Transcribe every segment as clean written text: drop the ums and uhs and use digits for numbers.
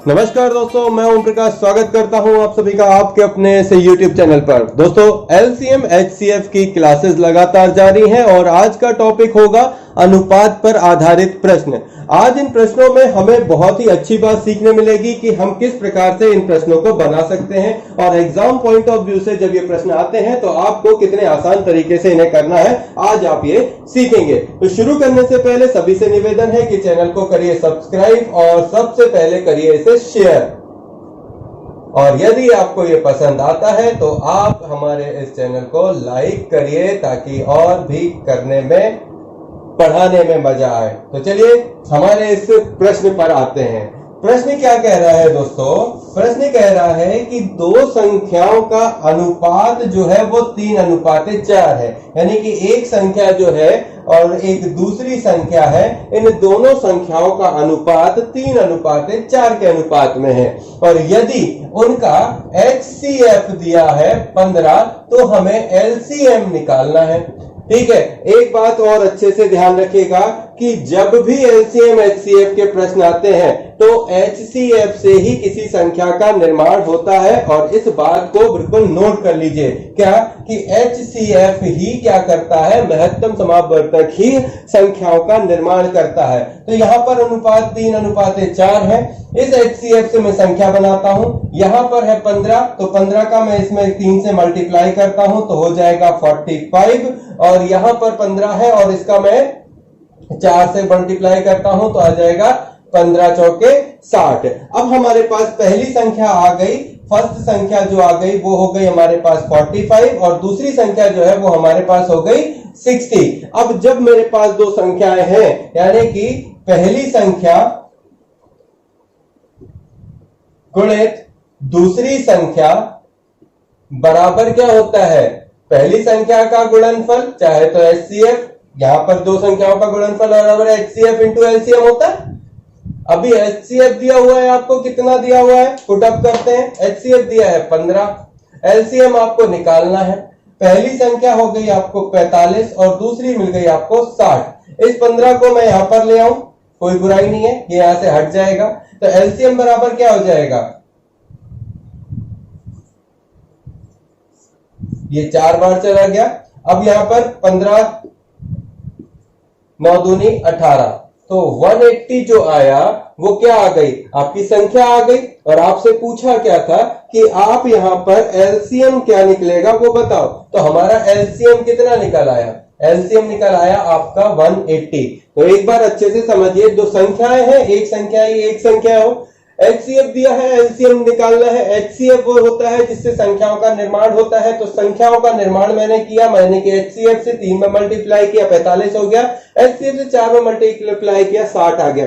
नमस्कार दोस्तों, मैं ओम प्रकाश स्वागत करता हूं आप सभी का आपके अपने से YouTube चैनल पर। दोस्तों, LCM HCF की क्लासेस लगातार जारी हैं और आज का टॉपिक होगा अनुपात पर आधारित प्रश्न। आज इन प्रश्नों में हमें बहुत ही अच्छी बात सीखने मिलेगी कि हम किस प्रकार से इन प्रश्नों को बना सकते हैं और एग्जाम पॉइंट ऑफ व्यू से जब ये प्रश्न आते हैं तो आपको कितने आसान तरीके से इन्हें करना है, आज आप ये सीखेंगे। तो शुरू करने से पहले सभी से निवेदन है कि चैनल को करिए सब्सक्राइब और सबसे पहले करिए इसे शेयर, और यदि आपको ये पसंद आता है तो आप हमारे इस चैनल को लाइक करिए ताकि और भी करने में, पढ़ाने में मजा आए। तो चलिए हमारे इस प्रश्न पर आते हैं। प्रश्न क्या कह रहा है दोस्तों? प्रश्न कह रहा है कि दो संख्याओं का अनुपात जो है वो 3:4 है, यानी कि एक संख्या जो है और एक दूसरी संख्या है, इन दोनों संख्याओं का अनुपात 3:4 के अनुपात में है और यदि उनका HCF दिया है 15 तो हमें LCM निकालना है। ठीक है, एक बात और अच्छे से ध्यान रखिएगा कि जब भी LCM HCF के प्रश्न आते हैं तो HCF से ही किसी संख्या का निर्माण होता है, और इस बात को बिल्कुल नोट कर लीजिए क्या कि HCF ही क्या करता है, महत्तम समापवर्तक ही संख्याओं का निर्माण करता है। तो यहाँ पर अनुपात 3:4 है। इस HCF से मैं संख्या बनाता हूं, यहां पर है 15, तो 15 का मैं इसमें 3 से मल्टीप्लाई करता हूं तो हो जाएगा 45, और यहां पर 15 है और इसका मैं 4 से मल्टीप्लाई करता हूं तो आ जाएगा 15 चौके 60। अब हमारे पास पहली संख्या आ गई, फर्स्ट संख्या जो आ गई वो हो गई हमारे पास 45 और दूसरी संख्या जो है वो हमारे पास हो गई 60। अब जब मेरे पास दो संख्याएं हैं, यानी कि पहली संख्या गुणित दूसरी संख्या बराबर क्या होता है, पहली संख्या का गुणनफल चाहे तो HCF, यहां पर दो संख्याओं का गुणनफल बराबर HCF इंटू LCM होता है। अभी HCF दिया हुआ है, आपको कितना दिया हुआ है, पुटअप करते हैं। HCF दिया है 15, LCM आपको निकालना है। पहली संख्या हो गई आपको 45 और दूसरी मिल गई आपको 60। इस 15 को मैं यहां पर ले आऊं, कोई बुराई नहीं है, ये यहां से हट जाएगा। तो LCM बराबर क्या हो जाएगा, ये 4 बार चला गया। अब यहां पर 15 9 दूनी 18, तो 180 जो आया वो क्या आ गई, आपकी संख्या आ गई। और आपसे पूछा क्या था कि आप यहां पर LCM क्या निकलेगा वो बताओ, तो हमारा LCM कितना निकल आया, LCM निकल आया आपका 180। तो एक बार अच्छे से समझिए, दो संख्याएं हैं, एक संख्या ही एक संख्या हो, HCF दिया है, LCM निकालना है। HCF वो होता है जिससे संख्याओं का निर्माण होता है, तो संख्याओं का निर्माण मैंने किया, मैंने कि HCF से 3 में मल्टीप्लाई किया 45 हो गया, HCF से 4 में मल्टीप्लाई किया 60 आ गया।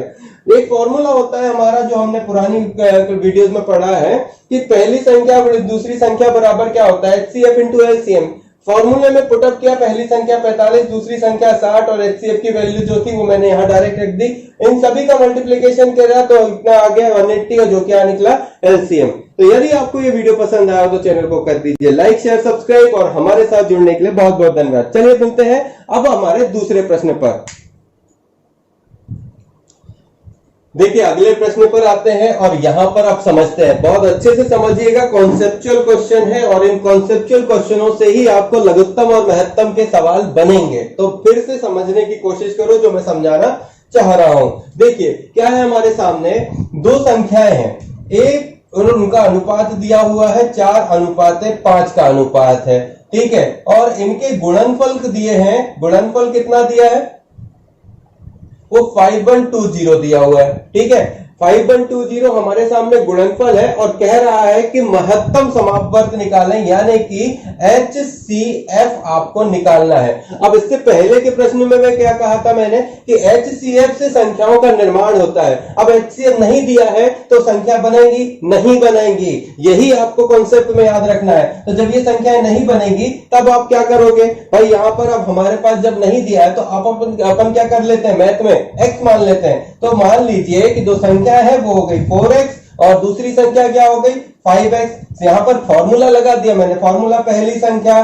एक फॉर्मूला होता है हमारा जो हमने पुरानी वीडियोस में पढ़ा है कि पहली संख्या दूसरी संख्या बराबर क्या होता है, HCF इंटू LCM। फॉर्मूले में पुटअप किया, पहली संख्या 45 दूसरी संख्या 60 और HCF की वैल्यू जो थी वो मैंने यहाँ डायरेक्ट रख दी। इन सभी का मल्टीप्लिकेशन किया तो इतना आ गया 180 और जो क्या निकला LCM। तो यदि आपको ये वीडियो पसंद आया तो चैनल को कर दीजिए लाइक शेयर सब्सक्राइब, और हमारे साथ जुड़ने के लिए बहुत बहुत धन्यवाद। चलिए मिलते हैं अब हमारे दूसरे प्रश्न पर। देखिए अगले प्रश्न पर आते हैं और यहां पर आप समझते हैं, बहुत अच्छे से समझिएगा, कॉन्सेप्चुअल क्वेश्चन है और इन कॉन्सेप्चुअल क्वेश्चनों से ही आपको लघुत्तम और महत्तम के सवाल बनेंगे। तो फिर से समझने की कोशिश करो जो मैं समझाना चाह रहा हूं। देखिए क्या है, हमारे सामने दो संख्याएं हैं, एक उनका अनुपात दिया हुआ है 4:5 का अनुपात है, ठीक है, और इनके गुणनफल दिए हैं, गुणनफल कितना दिया है, वो 5120 दिया हुआ है, ठीक है। 5120 हमारे सामने गुणनफल है और कह रहा है कि महत्तम समापवर्त निकालें, यानी कि HCF आपको निकालना है। अब इससे पहले के प्रश्न में मैं क्या कहा था मैंने कि HCF से संख्याओं का निर्माण होता है। अब HCF नहीं दिया है तो संख्या बनेगी नहीं बनेगी, यही आपको कॉन्सेप्ट में याद रखना है। तो जब ये संख्याएं नहीं बनेगी तब आप क्या करोगे भाई, यहां पर अब हमारे पास जब नहीं दिया है तो अपन क्या कर लेते हैं, मैथ में x मान लेते हैं। तो मान लीजिए कि दो संख्या है वो हो गई 4x और दूसरी संख्या क्या हो गई 5x। यहां पर फॉर्मूला लगा दिया मैंने, फॉर्मूला पहली संख्या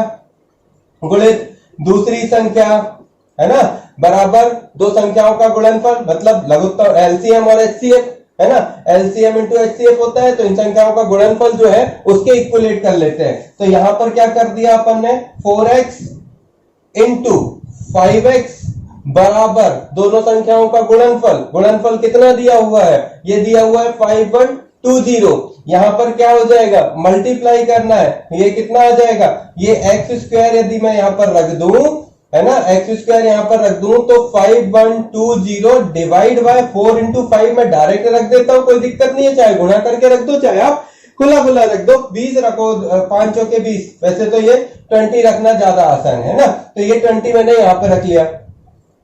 गुणित दूसरी संख्या है ना, बराबर दो संख्याओं का गुणनफल, मतलब लघुत्तम LCM और HCF है ना। एलसीएम इंटू एचसीएफ होता है, तो इन संख्याओं का गुणनफल जो है उसके इक्वलेट कर लेते हैं। तो यहां पर क्या कर दिया अपन ने, 4x इंटू 5x बराबर दोनों संख्याओं का गुणनफल। गुणनफल कितना दिया हुआ है, ये दिया हुआ है 5120। यहां पर क्या हो जाएगा, मल्टीप्लाई करना है, ये कितना आ जाएगा, ये एक्स स्क्वायर यदि मैं यहां पर रख दूं, है ना, एक्स स्क्वायर यहां पर रख दूं तो 5120 डिवाइड बाय 4 इंटू 5 मैं डायरेक्ट रख देता हूं, कोई दिक्कत नहीं है, चाहे गुणा करके रख दो चाहे आप खुला खुला रख दो, 20 रखो, 5 चौके 20, वैसे तो ये 20 रखना ज्यादा आसान है ना। तो ये 20 मैंने यहां पर रख लिया।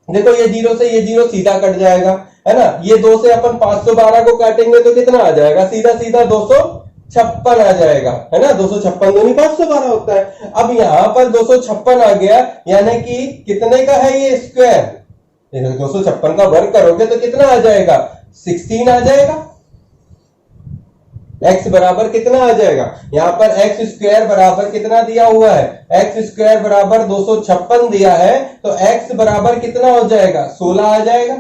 देखो ये 0 से ये 0 सीधा कट जाएगा, है ना। ये 2 से अपन 512 को काटेंगे तो कितना आ जाएगा, सीधा सीधा 256 आ जाएगा, है ना। 256 दूनी 512 होता है। अब यहां पर 256 आ गया, यानी कि कितने का है ये स्क्वायर, 256 का वर्ग करोगे तो कितना आ जाएगा, 16 आ जाएगा। x बराबर कितना आ जाएगा, यहां पर x स्क्वायर बराबर कितना दिया हुआ है, x स्क्वायर बराबर 256 दिया है, तो x बराबर कितना हो जाएगा, 16 आ जाएगा।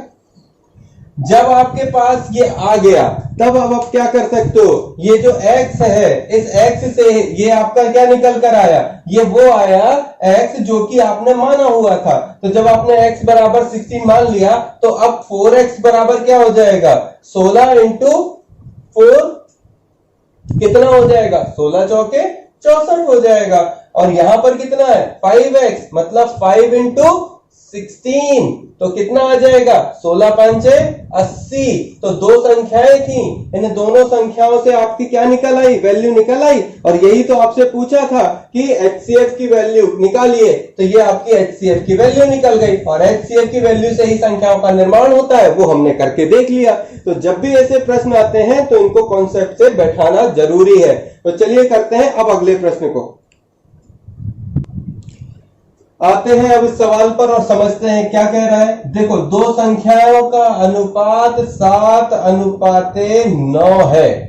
जब आपके पास ये आ गया तब अब आप क्या कर सकते हो, ये जो x है इस x से ये आपका क्या निकल कर आया, ये वो आया x जो कि आपने माना हुआ था। तो जब आपने x बराबर 16 मान लिया तो अब 4x बराबर क्या हो जाएगा, 16 इंटू 4 कितना हो जाएगा, 16 चौके 64 हो जाएगा। और यहां पर कितना है 5x, मतलब 5 इंटू 16, तो कितना आ जाएगा, 16 पंचे 80। तो दो संख्याएं थी, इन दोनों संख्याओं से आपकी क्या निकल आई, वैल्यू निकल आई। और यही तो आपसे पूछा था कि HCF की वैल्यू निकालिए, तो ये आपकी HCF की वैल्यू निकल गई। और HCF की वैल्यू से ही संख्याओं का निर्माण होता है, वो हमने करके देख लिया। तो जब भी ऐसे प्रश्न आते हैं तो इनको कॉन्सेप्ट से बैठाना जरूरी है। तो चलिए करते हैं अब अगले प्रश्न को, आते हैं अब इस सवाल पर और समझते हैं क्या कह रहा है। देखो, दो संख्याओं का अनुपात 7:9 है,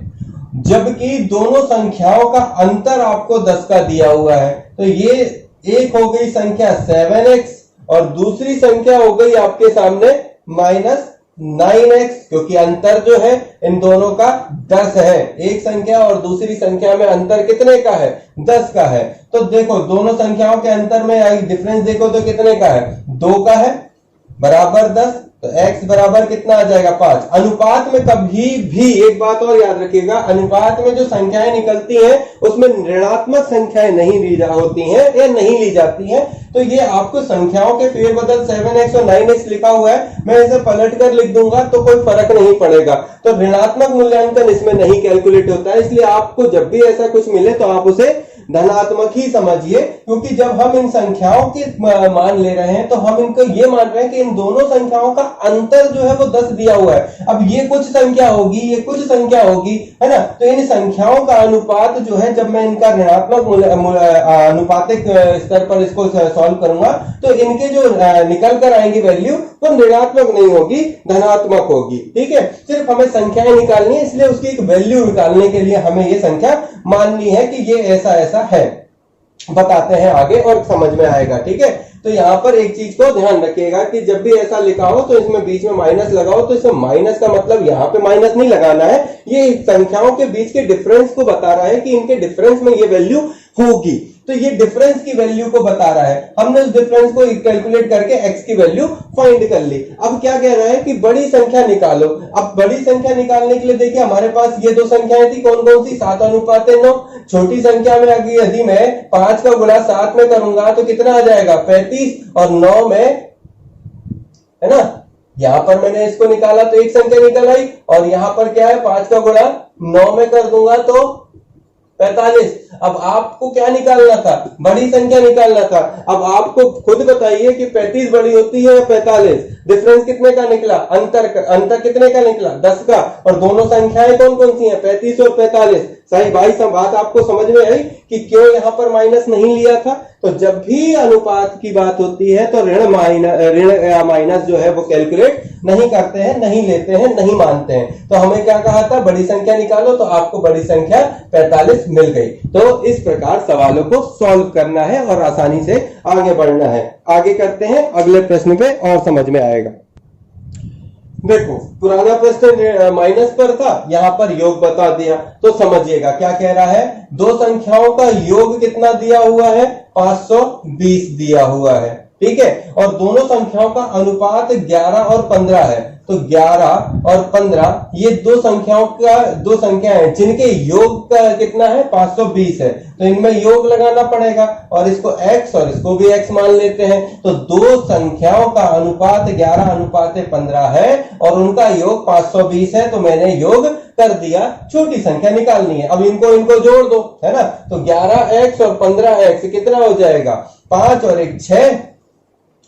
जबकि दोनों संख्याओं का अंतर आपको 10 का दिया हुआ है। तो ये एक हो गई संख्या 7x और दूसरी संख्या हो गई आपके सामने -9x, क्योंकि अंतर जो है इन दोनों का 10 है। एक संख्या और दूसरी संख्या में अंतर कितने का है, 10 का है। तो देखो दोनों संख्याओं के अंतर में डिफरेंस देखो तो कितने का है, 2 का है, बराबर 10। तो x बराबर कितना आ जाएगा, 5। अनुपात में कभी भी एक बात और याद रखिएगा, अनुपात में जो संख्याएं निकलती हैं उसमें ऋणात्मक संख्याएं नहीं ली होती हैं या नहीं ली जाती हैं। तो ये आपको संख्याओं के फेरबदल 7x और 9x लिखा हुआ है, मैं इसे पलट कर लिख दूंगा तो कोई फर्क नहीं पड़ेगा। तो ऋणात्मक मूल्यांकन इसमें नहीं कैलकुलेट होता है, इसलिए आपको जब भी ऐसा कुछ मिले तो आप उसे धनात्मक ही समझिए, क्योंकि जब हम इन संख्याओं के मान ले रहे हैं तो हम इनको ये मान रहे हैं कि इन दोनों संख्याओं का अंतर जो है वो 10 दिया हुआ है। अब ये कुछ संख्या होगी, ये कुछ संख्या होगी, है ना। तो इन संख्याओं का अनुपात जो है, जब मैं इनका ऋणात्मक अनुपातिक स्तर पर इसको सॉल्व करूंगा तो इनके जो निकल कर आएंगी वैल्यू वो ऋणात्मक नहीं होगी, धनात्मक होगी। ठीक है, सिर्फ हमें संख्याएं निकालनी है, इसलिए उसकी एक वैल्यू निकालने के लिए हमें ये संख्या माननी है कि ये ऐसा ऐसा है। बताते हैं आगे और समझ में आएगा। ठीक है, तो यहां पर एक चीज को ध्यान रखिएगा कि जब भी ऐसा लिखा हो तो इसमें बीच में माइनस लगाओ, तो इसमें माइनस का मतलब यहां पे माइनस नहीं लगाना है, ये संख्याओं के बीच के डिफरेंस को बता रहा है कि इनके डिफरेंस में ये वैल्यू होगी। तो ये डिफरेंस की वैल्यू को बता रहा है, हमने उस डिफरेंस को कैलकुलेट करके x की वैल्यू फाइंड कर ली। अब क्या कह रहा है कि बड़ी संख्या निकालो। अब बड़ी संख्या निकालने के लिए देखिए हमारे पास ये दो संख्याएं थी, कौन कौन सी, 7:9। छोटी संख्या में अगर यदि मैं 5 का गुणा 7 में करूंगा तो कितना आ जाएगा, 35, और 9 में, है ना, यहां पर मैंने इसको निकाला तो एक संख्या निकल आई, और यहां पर क्या है, 5 का गुणा 9 में कर दूंगा तो 45। अब आपको क्या निकालना था, बड़ी संख्या निकालना था। अब आपको खुद बताइए कि 35 बड़ी होती है या 45, डिफरेंस कितने का निकला, अंतर कितने का निकला, 10 का। और दोनों संख्याएं कौन कौन सी हैं, 35 और 45। सही भाई, सब बात आपको समझ में आई कि क्यों यहां पर माइनस नहीं लिया था। तो जब भी अनुपात की बात होती है तो ऋण या माइनस जो है वो कैलकुलेट नहीं करते हैं, नहीं लेते हैं, नहीं मानते हैं। तो हमें क्या कहा था, बड़ी संख्या निकालो, तो आपको बड़ी संख्या 45 मिल गई। तो इस प्रकार सवालों को सॉल्व करना है और आसानी से आगे बढ़ना है। आगे करते हैं अगले प्रश्न पे और समझ में आएगा। देखो पुराना प्रश्न माइनस पर था, यहां पर योग बता दिया, तो समझिएगा क्या कह रहा है। दो संख्याओं का योग कितना दिया हुआ है, 520 दिया हुआ है, ठीक है। और दोनों संख्याओं का अनुपात 11 और 15 है, तो 11 और 15 ये दो संख्याएं हैं जिनके योग का कितना है, 520 है, तो इनमें योग लगाना पड़ेगा और इसको x और इसको भी x मान लेते हैं। तो दो संख्याओं का अनुपात 11:15 है और उनका योग 520 है, तो मैंने योग कर दिया। छोटी संख्या निकालनी है, अब इनको जोड़ दो, है ना। तो 11x और 15x कितना हो जाएगा, 5 और 1 6,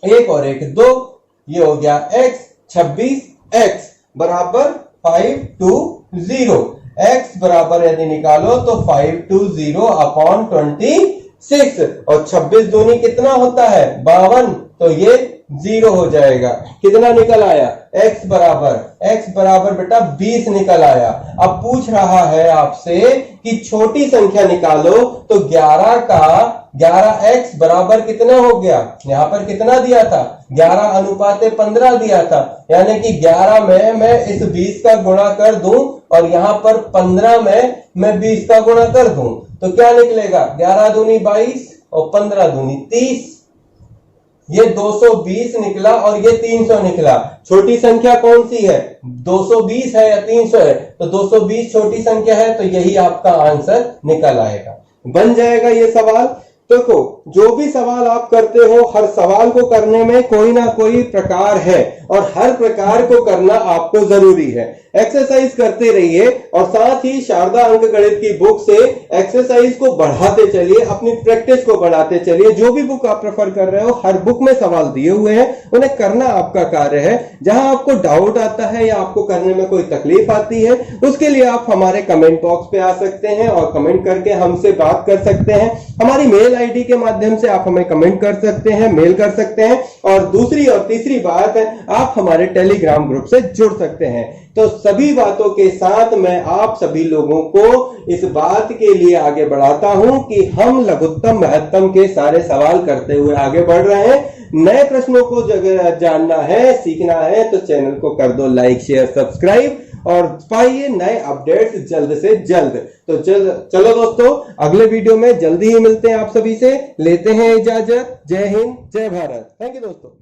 1 और 1 2, ये हो गया x, 26x बराबर 520। x बराबर यदि निकालो तो 520/26 और 26 दूनी कितना होता है, 52, तो ये 0 हो जाएगा। कितना निकल आया, x बराबर बेटा 20 निकल आया। अब पूछ रहा है आपसे कि छोटी संख्या निकालो, तो 11x बराबर कितना हो गया, यहां पर कितना दिया था, 11:15 दिया था, यानी कि 11 में मैं इस 20 का गुणा कर दूं और यहां पर 15 में मैं 20 का गुणा कर दूं, तो क्या निकलेगा, 11 दूनी 22 और 15 दूनी 30, ये 220 निकला और ये 300 निकला। छोटी संख्या कौन सी है, 220 है या 300 है, तो 220 छोटी संख्या है, तो यही आपका आंसर निकल आएगा, बन जाएगा ये सवाल। देखो जो भी सवाल आप करते हो, हर सवाल को करने में कोई ना कोई प्रकार है और हर प्रकार को करना आपको जरूरी है। एक्सरसाइज करते रहिए और साथ ही शारदा अंक गणित की बुक से एक्सरसाइज को बढ़ाते चलिए, अपनी प्रैक्टिस को बढ़ाते चलिए। जो भी बुक आप प्रेफर कर रहे हो, हर बुक में सवाल दिए हुए हैं, उन्हें करना आपका कार्य है। जहां आपको डाउट आता है या आपको करने में कोई तकलीफ आती है, उसके लिए आप हमारे कमेंट बॉक्स पे आ सकते हैं और कमेंट करके हमसे बात कर सकते हैं। हमारी मेल आईडी के माध्यम से आप हमें कमेंट कर सकते हैं, मेल कर सकते हैं। और दूसरी और तीसरी बात है, आप हमारे टेलीग्राम ग्रुप से जुड़ सकते हैं। तो सभी बातों के साथ मैं आप सभी लोगों को इस बात के लिए आगे बढ़ाता हूं कि हम लघुत्तम महत्तम के सारे सवाल करते हुए आगे बढ़ रहे हैं। नए प्रश्नों को जानना है, सीखना है, तो चैनल को कर दो लाइक, शेयर, सब्सक्राइब और पाइए नए अपडेट्स जल्द से जल्द। तो चलो दोस्तों, अगले वीडियो में जल्दी ही मिलते हैं आप सभी से। लेते हैं इजाजत। जय हिंद, जय भारत। थैंक यू दोस्तों।